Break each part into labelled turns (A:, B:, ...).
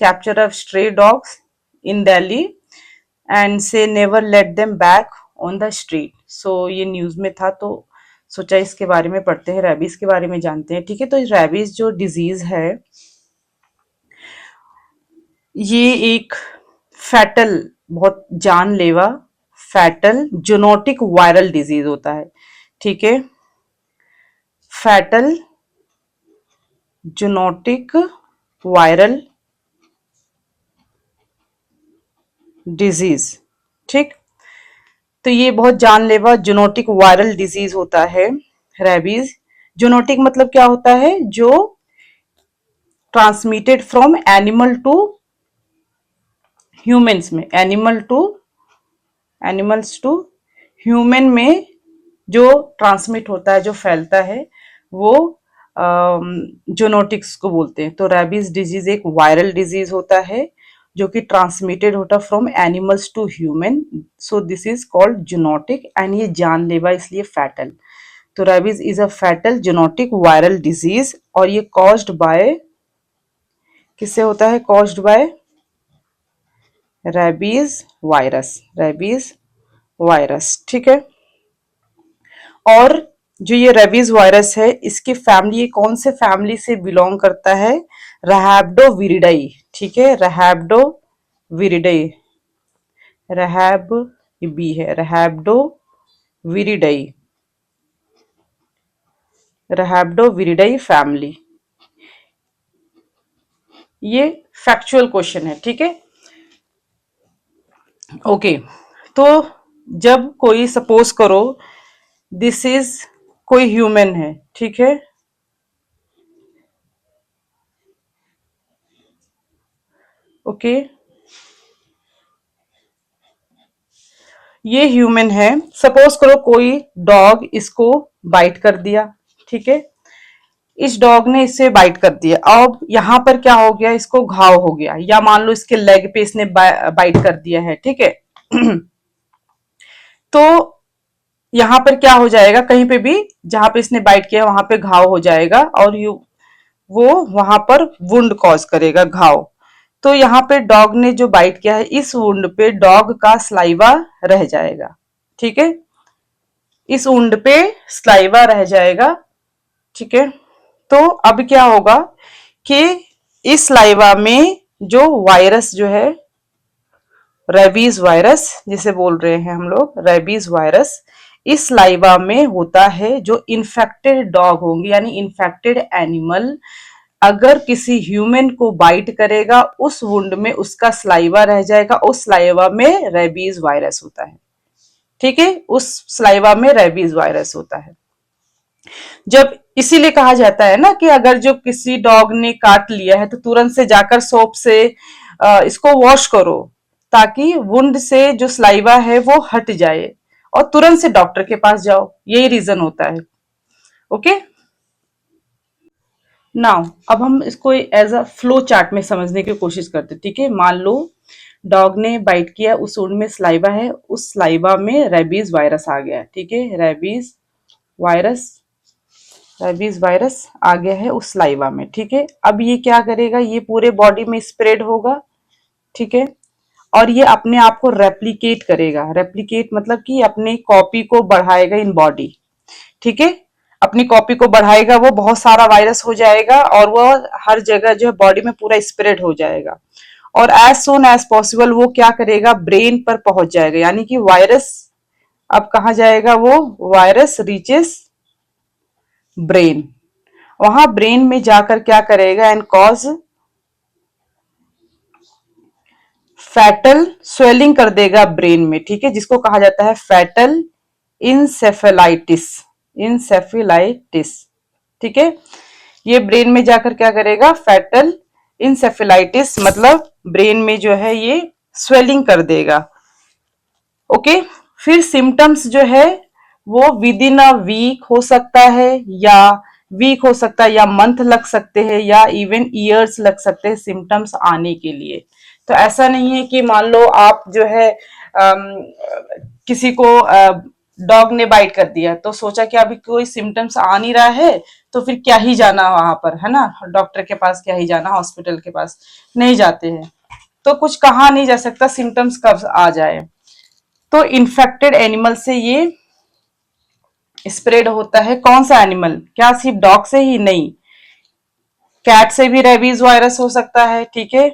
A: capture of stray dogs in Delhi and say never let them back on the street. So ये news में था, तो सोचा इसके बारे में पढ़ते हैं, रेबीज के बारे में जानते हैं। ठीक है, तो रेबीज जो डिजीज है ये एक फैटल, बहुत जानलेवा फैटल जोनोटिक वायरल डिजीज होता है। ठीक है, फैटल जोनोटिक वायरल डिजीज। ठीक, तो ये बहुत जानलेवा जोनोटिक वायरल डिजीज होता है रेबीज। जोनोटिक मतलब क्या होता है? जो transmitted from animal to humans में, एनिमल्स टू ह्यूमन में जो ट्रांसमिट होता है, जो फैलता है, वो जोनोटिक्स को बोलते हैं। तो रेबीज डिजीज एक वायरल डिजीज होता है जो कि ट्रांसमिटेड होता from animals to human, so this is called zoonotic, and ये जानलेवा इसलिए फैटल। तो rabies is a fatal zoonotic viral disease, और ये कॉज्ड बाय, किससे होता है? Caused by rabies virus, rabies virus. ठीक है, और जो ये रेबीज वायरस है, इसकी फैमिली, ये कौन से फैमिली से बिलोंग करता है? रैबिडोविरिडाई। ठीक है, रैबिडोविरिडाई, रैब बी है, रैबिडोविरिडाई, रैबिडोविरिडाई फैमिली। ये फैक्चुअल क्वेश्चन है। ठीक है, ओके। तो जब कोई, सपोज करो दिस इज कोई ह्यूमन है, ठीक है, ओके, ये ह्यूमन है, सपोज करो कोई डॉग इसको बाइट कर दिया। ठीक है, इस डॉग ने इसे बाइट कर दिया, अब यहाँ पर क्या हो गया? इसको घाव हो गया, या मान लो इसके लेग पे इसने बाइट कर दिया है। ठीक है तो यहाँ पर क्या हो जाएगा? कहीं पे भी जहां पे इसने बाइट किया वहां पे घाव हो जाएगा, और वो वहां पर वुंड कॉज करेगा, घाव। तो यहाँ पे डॉग ने जो बाइट किया है, इस वुंड पे डॉग का स्लाइवा रह जाएगा। ठीक है, इस वुंड पे स्लाइवा रह जाएगा। ठीक है, तो अब क्या होगा कि इस स्लाइवा में जो वायरस जो है, रेबीज वायरस जिसे बोल रहे हैं हम लोग, रेबीज वायरस इस लाइवा में होता है। जो इन्फेक्टेड डॉग होंगे, यानी इन्फेक्टेड एनिमल अगर किसी ह्यूमन को बाइट करेगा, उस वुंड में उसका स्लाइवा रह जाएगा, उस स्लाइवा में रेबीज वायरस होता है। ठीक है, उस स्लाइवा में रेबीज वायरस होता है। जब इसीलिए कहा जाता है ना कि अगर जो किसी डॉग ने काट लिया है तो तुरंत से जाकर सोप से इसको वॉश करो, ताकि वुंड से जो स्लाइवा है वो हट जाए, और तुरंत से डॉक्टर के पास जाओ। यही रीजन होता है। ओके, नाउ अब हम इसको एज अ फ्लो चार्ट में समझने की कोशिश करते हैं। ठीक है, मान लो डॉग ने बाइट किया, उस वुंड में स्लाइवा है, उस स्लाइवा में रेबीज वायरस आ गया। ठीक है, वायरस रेबीज वायरस आ गया है उस लाइवा में। ठीक है, अब ये क्या करेगा? ये पूरे बॉडी में स्प्रेड होगा। ठीक है, और ये अपने आप को रेप्लिकेट करेगा। रेप्लिकेट मतलब कि अपनी कॉपी को बढ़ाएगा इन बॉडी। ठीक है, अपनी कॉपी को बढ़ाएगा, वो बहुत सारा वायरस हो जाएगा, और वो हर जगह जो है बॉडी में पूरा स्प्रेड हो जाएगा, और एज सुन एज पॉसिबल वो क्या करेगा? ब्रेन पर पहुंच जाएगा। यानी कि वायरस अब कहा जाएगा? वो वायरस रीचेस ब्रेन, वहां ब्रेन में जाकर क्या करेगा? एंड कॉज फैटल स्वेलिंग कर देगा ब्रेन में। ठीक है, जिसको कहा जाता है फैटल इंसेफेलाइटिस, इंसेफेलाइटिस। ठीक है, ये ब्रेन में जाकर क्या करेगा? फैटल इंसेफेलाइटिस, मतलब ब्रेन में जो है ये स्वेलिंग कर देगा। ओके, फिर सिम्टम्स जो है वो विद इन अ वीक हो सकता है, या वीक हो सकता है, या मंथ लग सकते हैं, या इवन ईयर्स लग सकते हैं सिम्टम्स आने के लिए। तो ऐसा नहीं है कि मान लो आप जो है किसी को डॉग ने बाइट कर दिया, तो सोचा कि अभी कोई सिम्टम्स आ नहीं रहा है, तो फिर क्या ही जाना वहां पर, है ना, डॉक्टर के पास क्या ही जाना, हॉस्पिटल के पास नहीं जाते हैं। तो कुछ कहा नहीं जा सकता सिम्टम्स कब आ जाए। तो इन्फेक्टेड एनिमल से ये स्प्रेड होता है। कौन सा एनिमल, क्या सिर्फ डॉग से ही? नहीं, कैट से भी रेबीज वायरस हो सकता है, ठीक है,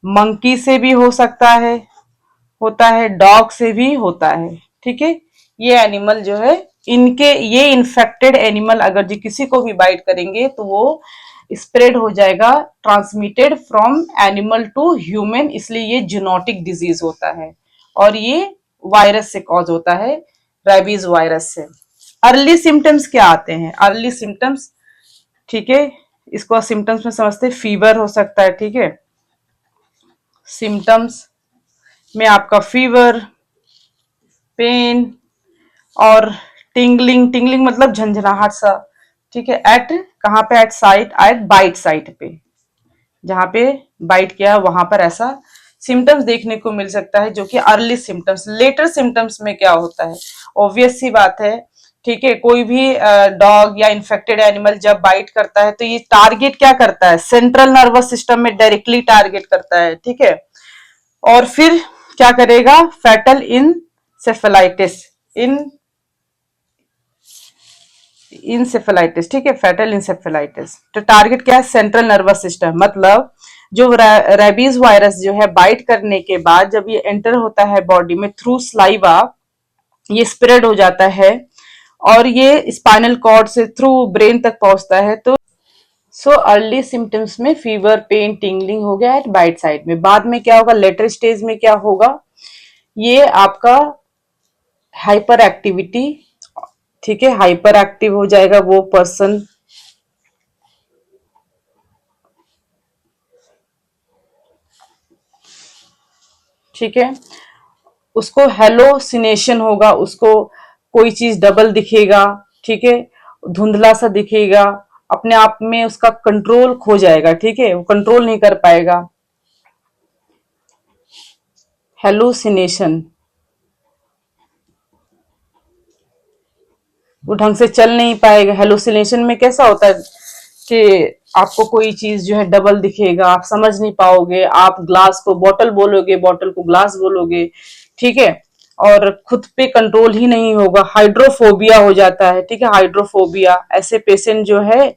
A: मंकी से भी हो सकता है, होता है, डॉग से भी होता है, ठीक है। ये एनिमल जो है, इनके ये इन्फेक्टेड एनिमल अगर जी किसी को भी बाइट करेंगे तो वो स्प्रेड हो जाएगा, transmitted from animal to human, इसलिए ये जूनोटिक डिजीज होता है और ये वायरस से कॉज होता है, रेबीज वायरस से। अर्ली सिम्टम्स क्या आते हैं? अर्ली सिम्टम्स, ठीक है, इसको सिम्टम्स में समझते, फीवर हो सकता है, ठीक है, सिम्टम्स में आपका फीवर, पेन और टिंगलिंग, टिंगलिंग मतलब झंझनाहट सा, ठीक है, एट कहाँ पे, at site, at bite site पे, जहां पे बाइट किया वहां पर ऐसा सिम्टम्स देखने को मिल सकता है, जो कि अर्ली सिम्टम्स। लेटर सिम्टम्स में क्या होता है, ऑब्वियस सी बात है, ठीक है, कोई भी डॉग या इन्फेक्टेड एनिमल जब बाइट करता है तो ये टारगेट क्या करता है, सेंट्रल नर्वस सिस्टम में डायरेक्टली टारगेट करता है, ठीक है, और फिर क्या करेगा, फैटल इंसेफेलाइटिस, इन इंसेफेलाइटिस, ठीक है, फैटल इंसेफेलाइटिस। तो टारगेट क्या है, सेंट्रल नर्वस सिस्टम, मतलब जो रेबीज वायरस जो है बाइट करने के बाद जब ये एंटर होता है बॉडी में थ्रू स्लाइवा, ये स्प्रेड हो जाता है और ये स्पाइनल कॉर्ड से थ्रू ब्रेन तक पहुंचता है। तो सो अर्ली सिम्टम्स में फीवर, पेन, टिंगलिंग हो गया एट बाइट साइड में। बाद में क्या होगा, लेटर स्टेज में क्या होगा, ये आपका हाइपर एक्टिविटी, ठीक है, हाइपर एक्टिव हो जाएगा वो पर्सन, ठीक है, उसको हेलोसिनेशन होगा, उसको कोई चीज डबल दिखेगा, ठीक है, धुंधला सा दिखेगा, अपने आप में उसका कंट्रोल खो जाएगा, ठीक है, वो कंट्रोल नहीं कर पाएगा, हेलोसिनेशन, वो ढंग से चल नहीं पाएगा। हेलोसिनेशन में कैसा होता है कि आपको कोई चीज जो है डबल दिखेगा, आप समझ नहीं पाओगे, आप ग्लास को बॉटल बोलोगे, बॉटल को ग्लास बोलोगे, ठीक है, और खुद पे कंट्रोल ही नहीं होगा, हाइड्रोफोबिया हो जाता है, ठीक है, हाइड्रोफोबिया, ऐसे पेशेंट जो है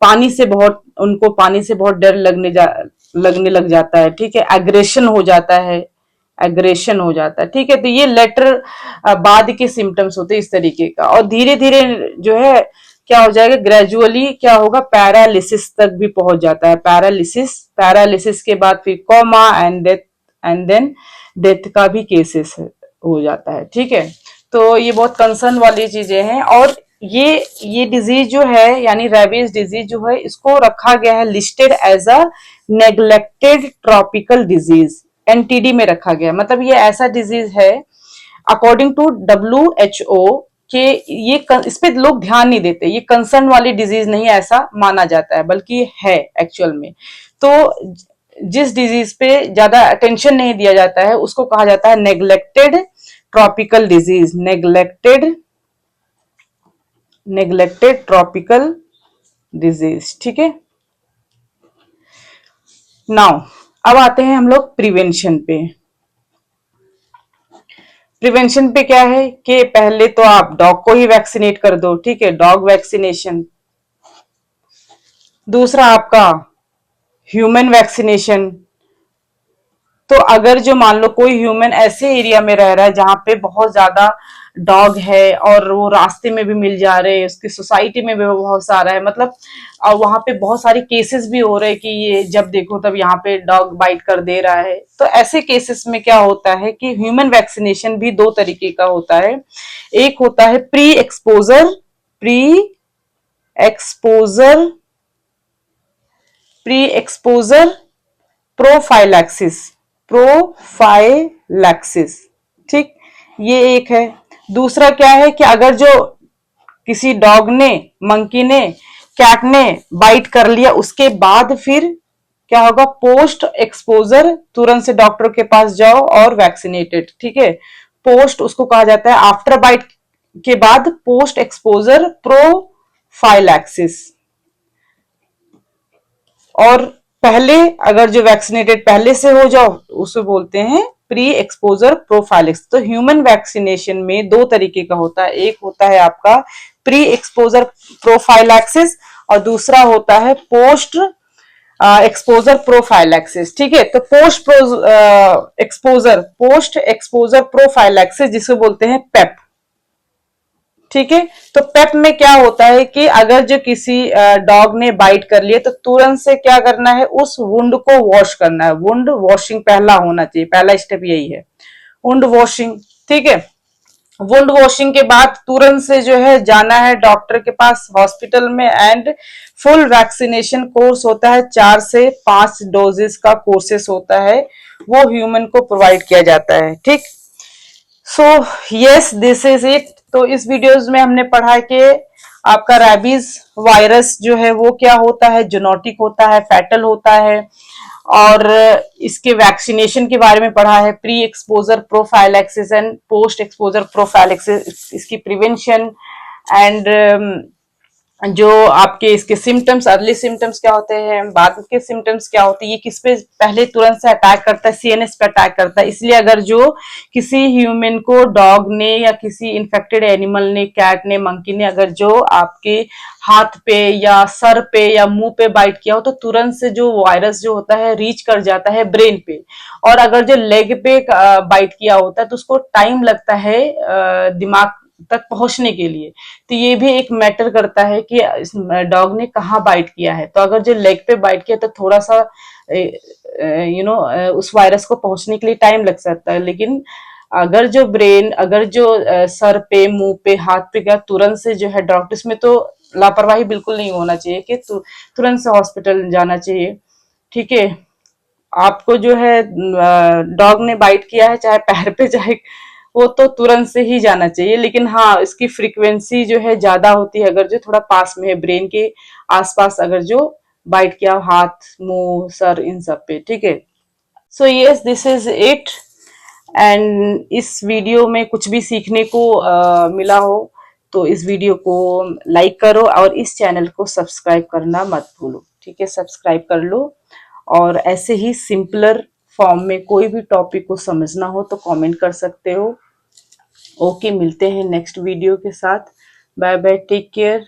A: पानी से बहुत, उनको पानी से बहुत डर लगने लग जाता है, ठीक है, एग्रेशन हो जाता है, एग्रेशन हो जाता है, ठीक है। तो ये लेटर बाद के सिम्टम्स होते हैं इस तरीके का, और धीरे धीरे जो है क्या हो जाएगा, ग्रेजुअली क्या होगा, पैरालिसिस तक भी पहुंच जाता है, पैरालिसिस, पैरालिसिस के बाद फिर coma and death, and then death का भी केसेस हो जाता है, ठीक है। तो ये बहुत कंसर्न वाली चीजें हैं। और ये डिजीज जो है, यानी रेबीज डिजीज जो है, इसको रखा गया है listed as a neglected tropical disease, NTD में रखा गया, मतलब ये ऐसा डिजीज है अकॉर्डिंग टू WHO कि ये इस पे लोग ध्यान नहीं देते, ये कंसर्न वाली डिजीज नहीं है ऐसा माना जाता है, बल्कि है एक्चुअल में। तो जिस डिजीज पे ज्यादा अटेंशन नहीं दिया जाता है उसको कहा जाता है neglected tropical disease, neglected tropical disease, ठीक है। नाउ अब आते हैं हम लोग प्रिवेंशन पे। प्रिवेंशन पे क्या है कि पहले तो आप डॉग को ही वैक्सीनेट कर दो, ठीक है, डॉग वैक्सीनेशन। दूसरा आपका ह्यूमन वैक्सीनेशन। तो अगर जो मान लो कोई ह्यूमन ऐसे एरिया में रह रहा है जहां पे बहुत ज्यादा डॉग है और वो रास्ते में भी मिल जा रहे हैं, उसकी सोसाइटी में भी बहुत सारा है, मतलब वहां पे बहुत सारे केसेस भी हो रहे हैं कि ये जब देखो तब यहाँ पे डॉग बाइट कर दे रहा है, तो ऐसे केसेस में क्या होता है कि ह्यूमन वैक्सीनेशन भी दो तरीके का होता है। एक होता है pre exposure pre exposure prophylaxis, prophylaxis, ठीक, ये एक है। दूसरा क्या है कि अगर जो किसी डॉग ने, मंकी ने, कैट ने बाइट कर लिया, उसके बाद फिर क्या होगा, पोस्ट एक्सपोजर, तुरंत से डॉक्टर के पास जाओ और वैक्सीनेटेड, ठीक है। पोस्ट उसको कहा जाता है आफ्टर बाइट, के बाद पोस्ट एक्सपोजर प्रोफाइलैक्सिस। और पहले अगर जो वैक्सीनेटेड पहले से हो जाओ उसे बोलते हैं प्री एक्सपोजर प्रोफाइलिक्स। तो ह्यूमन वैक्सीनेशन में दो तरीके का होता है, एक होता है आपका प्री एक्सपोजर प्रोफाइलैक्सिस और दूसरा होता है पोस्ट एक्सपोजर प्रोफाइलैक्सिस। ठीक है, तो पोस्ट एक्सपोजर प्रोफाइलैक्सिस जिसे बोलते हैं पेप। ठीक है, तो पेप में क्या होता है कि अगर जो किसी डॉग ने बाइट कर लिया तो तुरंत से क्या करना है, उस वुंड को वॉश करना है। वुंड वॉशिंग पहला होना चाहिए, पहला स्टेप यही है, वुंड वॉशिंग। ठीक है, वुंड वॉशिंग के बाद तुरंत से जो है जाना है डॉक्टर के पास हॉस्पिटल में, एंड फुल वैक्सीनेशन कोर्स होता है, 4 से 5 डोजेस का कोर्सेस होता है, वो ह्यूमन को प्रोवाइड किया जाता है। ठीक, so yes this is it. तो इस वीडियोस में हमने पढ़ा कि आपका रैबीज वायरस जो है वो क्या होता है, जोनोटिक होता है, फैटल होता है, और इसके वैक्सीनेशन के बारे में पढ़ा है, pre exposure prophylaxis and post exposure prophylaxis, इसकी प्रिवेंशन एंड जो आपके इसके सिम्टम्स, अर्ली सिम्टम्स क्या होते हैं, बाद के सिम्टम्स क्या होते हैं, ये किस पे पहले तुरंत से अटैक करता है, सीएनएस पे अटैक करता है। इसलिए अगर जो किसी ह्यूमन को डॉग ने या किसी इन्फेक्टेड एनिमल ने, कैट ने, मंकी ने अगर जो आपके हाथ पे या सर पे या मुंह पे बाइट किया हो तो तुरंत से जो वायरस जो होता है रीच कर जाता है ब्रेन पे। और अगर जो लेग पे बाइट किया होता है तो उसको टाइम लगता है दिमाग तक पहुंचने के लिए। तो ये भी एक मैटर करता है कि इस डॉग ने कहाँ बाइट किया है। तो अगर जो लेग पे बाइट किया तो थोड़ा सा उस वायरस को पहुंचने के लिए टाइम लग सकता है, लेकिन अगर जो ब्रेन, अगर जो सर पे, मुंह पे, हाथ पे गया तुरंत से जो है डॉक्टर, इसमें तो लापरवाही बिल्कुल नहीं होना चाहिए कि तुरंत से हॉस्पिटल जाना चाहिए। ठीक है, आपको जो है डॉग ने बाइट किया है चाहे पैर पे चाहे, वो तो तुरंत से ही जाना चाहिए। लेकिन हाँ, इसकी फ्रीक्वेंसी जो है ज्यादा होती है अगर जो थोड़ा पास में है, ब्रेन के आसपास अगर जो बाइट किया हाथ, मुंह, सर, इन सब पे। ठीक है, so yes this is it. And इस वीडियो में कुछ भी सीखने को मिला हो तो इस वीडियो को लाइक करो और इस चैनल को सब्सक्राइब करना मत भूलो। ठीक है, सब्सक्राइब कर लो। और ऐसे ही सिंपलर फॉर्म में कोई भी टॉपिक को समझना हो तो कमेंट कर सकते हो। ओके, मिलते हैं नेक्स्ट वीडियो के साथ। Bye bye, take care.